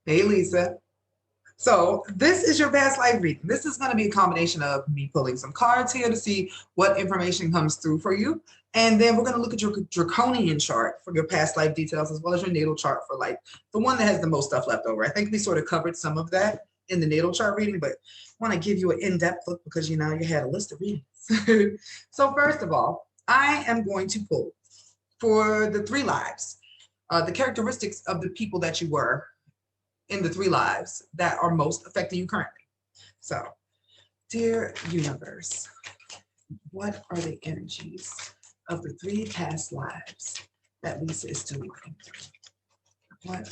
Hey, Lisa. So this is your past life reading. This is going to be a combination of me pulling some cards here to see what information comes through for you. And then we're going to look at your draconian chart for your past life details, as well as your natal chart for like the one that has the most stuff left over. I think we sort of covered some of that in the natal chart reading, but I want to give you an in-depth look because you know you had a list of readings. So first of all, I am going to pull for the three lives, the characteristics of the people that you were in the three lives that are most affecting you currently. So, dear universe, what are the energies of the three past lives that Lisa is still working through? What are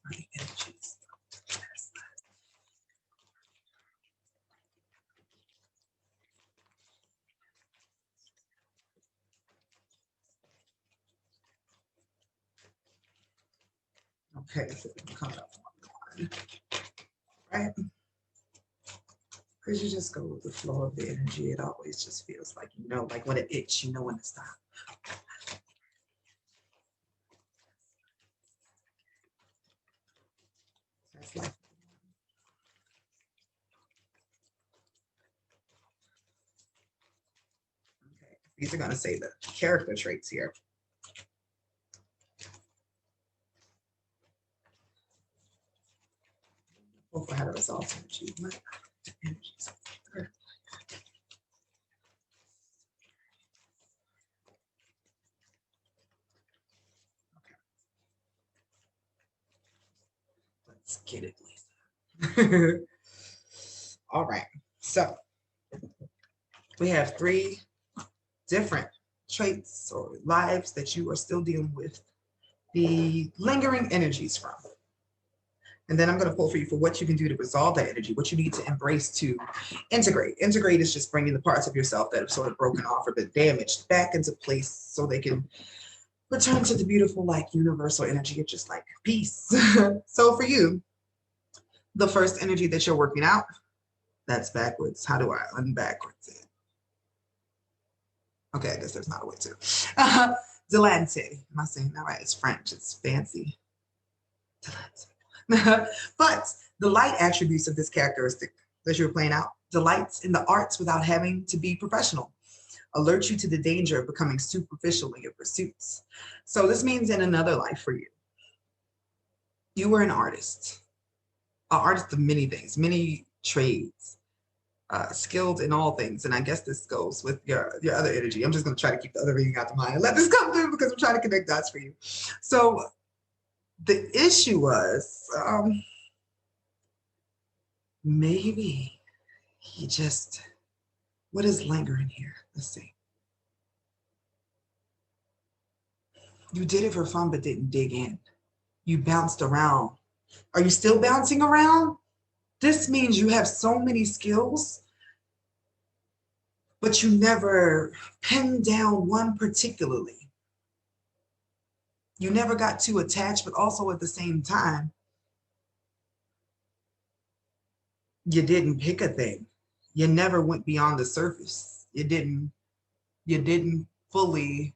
the energies of the past lives? Okay, so come up one, right? Because you just go with the flow of the energy. It always just feels like you know, like when it itch, you know when to stop. That's like okay. These are gonna say the character traits here. Hopefully, how to resolve energy. What energies? Let's get it, Lisa. All right. So we have three different traits or lives that you are still dealing with the lingering energies from. And then I'm going to pull for you for what you can do to resolve that energy, what you need to embrace to integrate. Integrate is just bringing the parts of yourself that have sort of broken off or been damaged back into place so they can return to the beautiful, like universal energy of just like peace. So for you, the first energy that you're working out, that's backwards. How do I unbackwards it? Okay, I guess there's not a way to. Delante. Am I saying that right? It's French. It's fancy. Delante. But the light attributes of this characteristic that you're playing out delights in the arts without having to be professional. Alert you to the danger of becoming superficial in your pursuits. So this means in another life for you, you were an artist of many things, many trades, skilled in all things. And I guess this goes with your other energy. I'm just going to try to keep the other reading out of mind and let this come through because I'm trying to connect dots for you. So the issue was maybe he just, what is lingering here? Let's see. You did it for fun, but didn't dig in. You bounced around. Are you still bouncing around? This means you have so many skills, but you never pinned down one particularly. You never got too attached, but also at the same time, you didn't pick a thing. You never went beyond the surface. You didn't fully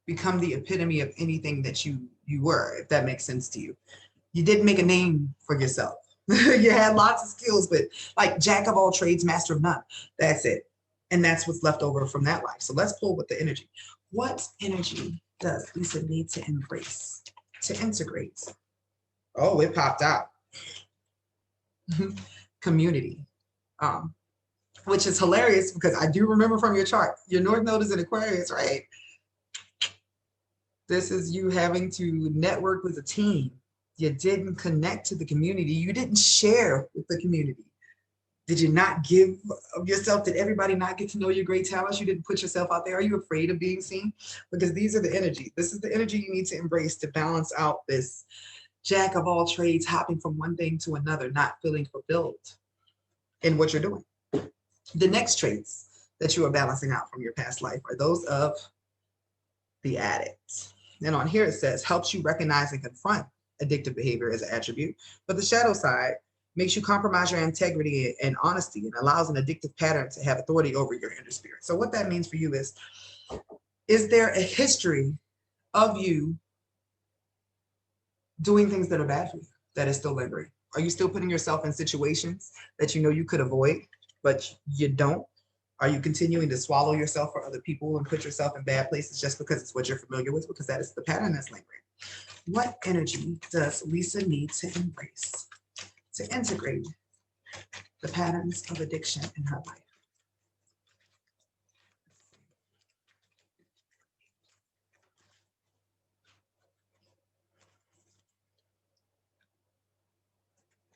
become the epitome of anything that you were, if that makes sense to you. You didn't make a name for yourself. You had lots of skills, but like jack of all trades, master of none. That's it. And that's what's left over from that life. So let's pull with the energy. What energy does Lisa need to embrace, to integrate? Oh, it popped out. Community. Um, which is hilarious because I do remember from your chart, your North Node is in Aquarius, right? This is you having to network with a team. You didn't connect to the community. You didn't share with the community. Did you not give of yourself? Did everybody not get to know your great talents? You didn't put yourself out there. Are you afraid of being seen? Because these are the energy. This is the energy you need to embrace to balance out this jack of all trades, hopping from one thing to another, not feeling fulfilled in what you're doing. The next traits that you are balancing out from your past life are those of the addict. And on here it says, helps you recognize and confront addictive behavior as an attribute. But the shadow side makes you compromise your integrity and honesty and allows an addictive pattern to have authority over your inner spirit. So what that means for you is there a history of you doing things that are bad for you, that is still lingering? Are you still putting yourself in situations that you know you could avoid, but you don't? Are you continuing to swallow yourself for other people and put yourself in bad places just because it's what you're familiar with? Because that is the pattern that's lingering. What energy does Lisa need to embrace to integrate the patterns of addiction in her life?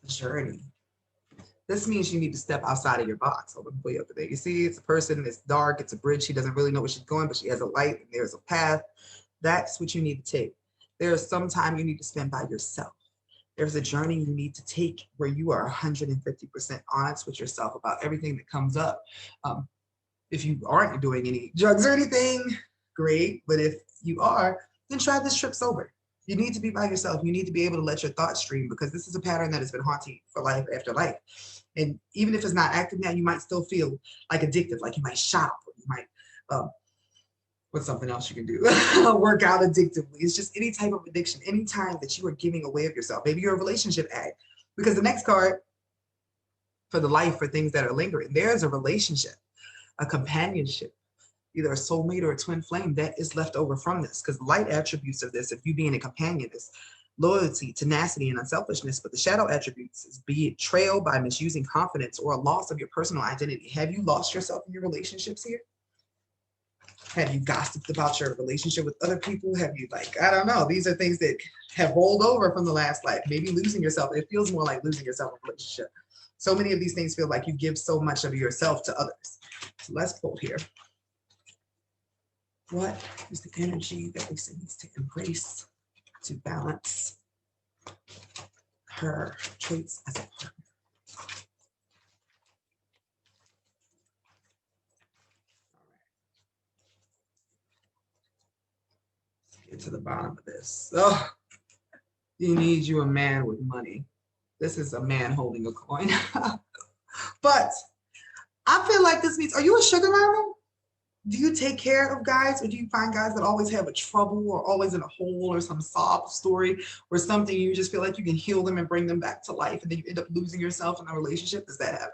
Journey. This means you need to step outside of your box. Over way up there. You see, it's a person, it's dark, it's a bridge. She doesn't really know where she's going, but she has a light and there's a path. That's what you need to take. There's some time you need to spend by yourself. There's a journey you need to take where you are 150% honest with yourself about everything that comes up. If you aren't doing any drugs or anything, great. But if you are, then try this trip sober. You need to be by yourself. You need to be able to let your thoughts stream, because this is a pattern that has been haunting you for life after life. And even if it's not active now, you might still feel like addictive, like you might shop, or you might, what's something else you can do? Work out addictively. It's just any type of addiction, any time that you are giving away of yourself. Maybe you're a relationship addict, because the next card for the life, for things that are lingering, there's a relationship, a companionship, either a soulmate or a twin flame that is left over from this. Because light attributes of this, if you being a companion, is loyalty, tenacity, and unselfishness. But the shadow attributes is betrayal by misusing confidence or a loss of your personal identity. Have you lost yourself in your relationships here? Have you gossiped about your relationship with other people? Have you, like, I don't know, these are things that have rolled over from the last life. Maybe losing yourself. It feels more like losing yourself in a relationship. So many of these things feel like you give so much of yourself to others. So let's pull here. What is the energy that Lisa needs to embrace to balance her traits as a partner? Let's get to the bottom of this. Oh, you need you a man with money. This is a man holding a coin. But I feel like this means, are you a sugar mama? Do you take care of guys, or do you find guys that always have a trouble or always in a hole or some sob story or something? You just feel like you can heal them and bring them back to life, and then you end up losing yourself in a relationship? Does that happen?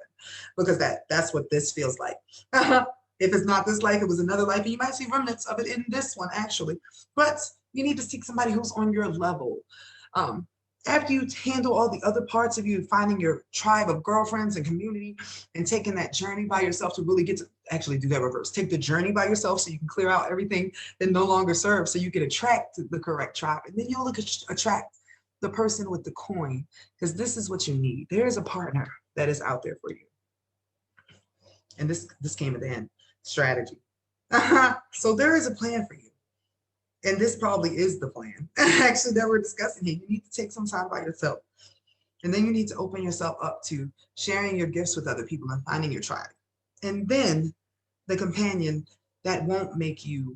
Because that's what this feels like. If it's not this life, it was another life, and you might see remnants of it in this one, actually. But you need to seek somebody who's on your level. After you handle all the other parts of you, finding your tribe of girlfriends and community, and taking that journey by yourself to really get to actually do that reverse. Take the journey by yourself so you can clear out everything that no longer serves, so you can attract the correct tribe. And then you'll attract the person with the coin, because this is what you need. There is a partner that is out there for you. And this came at the end. Strategy. So there is a plan for you. And this probably is the plan, actually, that we're discussing here. You need to take some time by yourself. And then you need to open yourself up to sharing your gifts with other people and finding your tribe. And then the companion that won't make you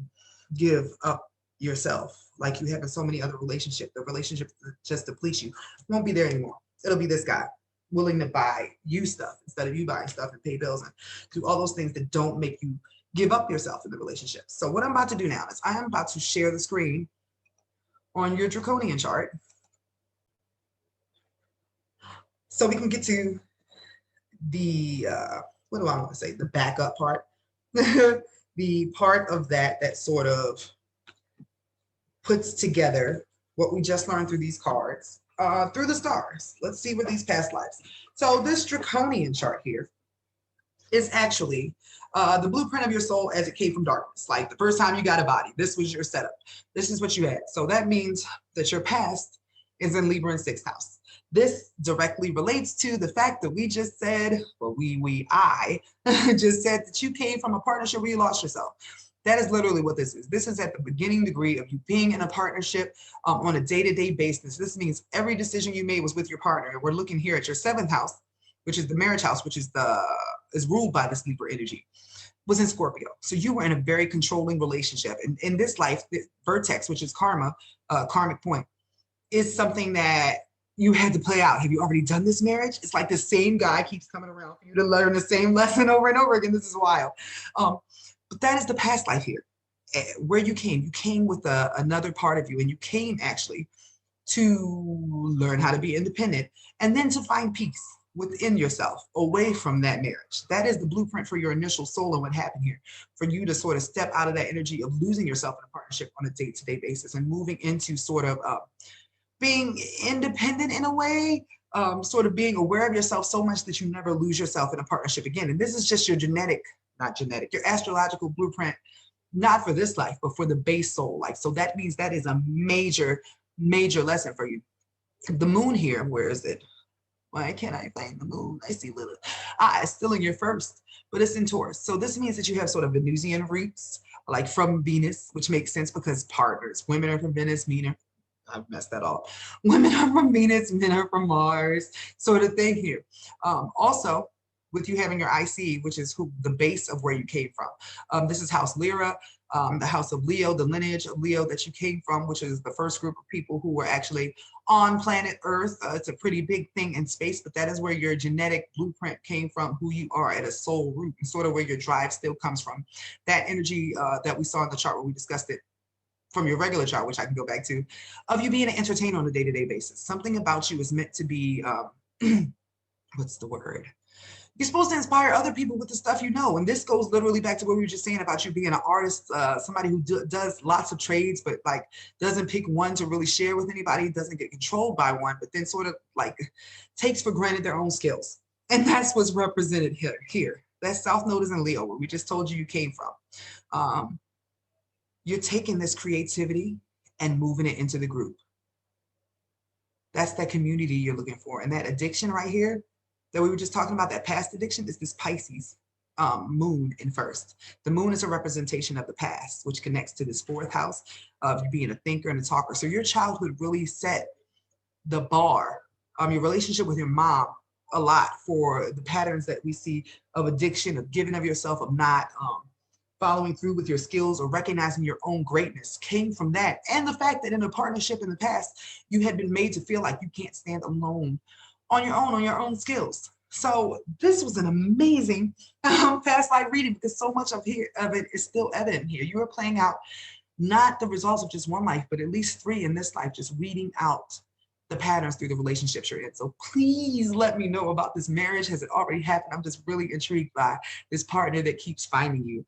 give up yourself like you have in so many other relationships. The relationship that just depletes you won't be there anymore. It'll be this guy willing to buy you stuff instead of you buying stuff and pay bills and do all those things that don't make you give up yourself in the relationship. So what I'm about to do now is I am about to share the screen on your draconian chart so we can get to the, what do I want to say, the backup part, the part of that sort of puts together what we just learned through these cards, through the stars. Let's see what these past lives. So this draconian chart here is actually the blueprint of your soul as it came from darkness. Like the first time you got a body, this was your setup. This is what you had. So that means that your past is in Libra in 6th house. This directly relates to the fact that we just said, well, I just said that you came from a partnership where you lost yourself. That is literally what this is. This is at the beginning degree of you being in a partnership on a day-to-day basis. This means every decision you made was with your partner. And we're looking here at your 7th house, which is the marriage house, which is ruled by this Libra energy, was in Scorpio. So you were in a very controlling relationship. And in this life, the vertex, which is karma, karmic point, is something that you had to play out. Have you already done this marriage? It's like the same guy keeps coming around for you to learn the same lesson over and over again. This is wild. But that is the past life here. Where you came with another part of you, and you came actually to learn how to be independent, and then to find peace within yourself, away from that marriage. That is the blueprint for your initial soul and what happened here, for you to sort of step out of that energy of losing yourself in a partnership on a day-to-day basis and moving into sort of being independent in a way, sort of being aware of yourself so much that you never lose yourself in a partnership again. And this is just your your astrological blueprint, not for this life, but for the base soul life. So that means that is a major, major lesson for you. The moon here, where is it? Why can't I find the moon? I see little. It's still in your first, but it's in Taurus. So this means that you have sort of Venusian roots, like from Venus, which makes sense because partners, women are from Venus, men are, I've messed that up. Women are from Venus, men are from Mars, sort of thing here. Also, with you having your IC, which is the base of where you came from. This is House Lyra, the house of Leo, the lineage of Leo that you came from, which is the first group of people who were actually on planet Earth. It's a pretty big thing in space, but that is where your genetic blueprint came from, who you are at a soul root, and sort of where your drive still comes from. That energy that we saw in the chart when we discussed it from your regular chart, which I can go back to, of you being an entertainer on a day-to-day basis. Something about you is meant to be, what's the word? You're supposed to inspire other people with the stuff you know. And this goes literally back to what we were just saying about you being an artist, somebody who does lots of trades, but like doesn't pick one to really share with anybody, doesn't get controlled by one, but then sort of like takes for granted their own skills. And that's what's represented here. That South Node is in Leo, where we just told you came from. You're taking this creativity and moving it into the group. That's that community you're looking for. And that addiction right here that we were just talking about, that past addiction, is this Pisces moon in first. The moon is a representation of the past, which connects to this fourth house of you being a thinker and a talker. So your childhood really set the bar, your relationship with your mom, a lot for the patterns that we see of addiction, of giving of yourself, of not following through with your skills or recognizing your own greatness came from that. And the fact that in a partnership in the past, you had been made to feel like you can't stand alone on your own skills. So this was an amazing past life reading, because so much of it is still evident here. You are playing out not the results of just one life, but at least 3 in this life, just reading out the patterns through the relationships you're in. So please let me know about this marriage. Has it already happened? I'm just really intrigued by this partner that keeps finding you.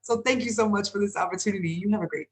So thank you so much for this opportunity. You have a great day.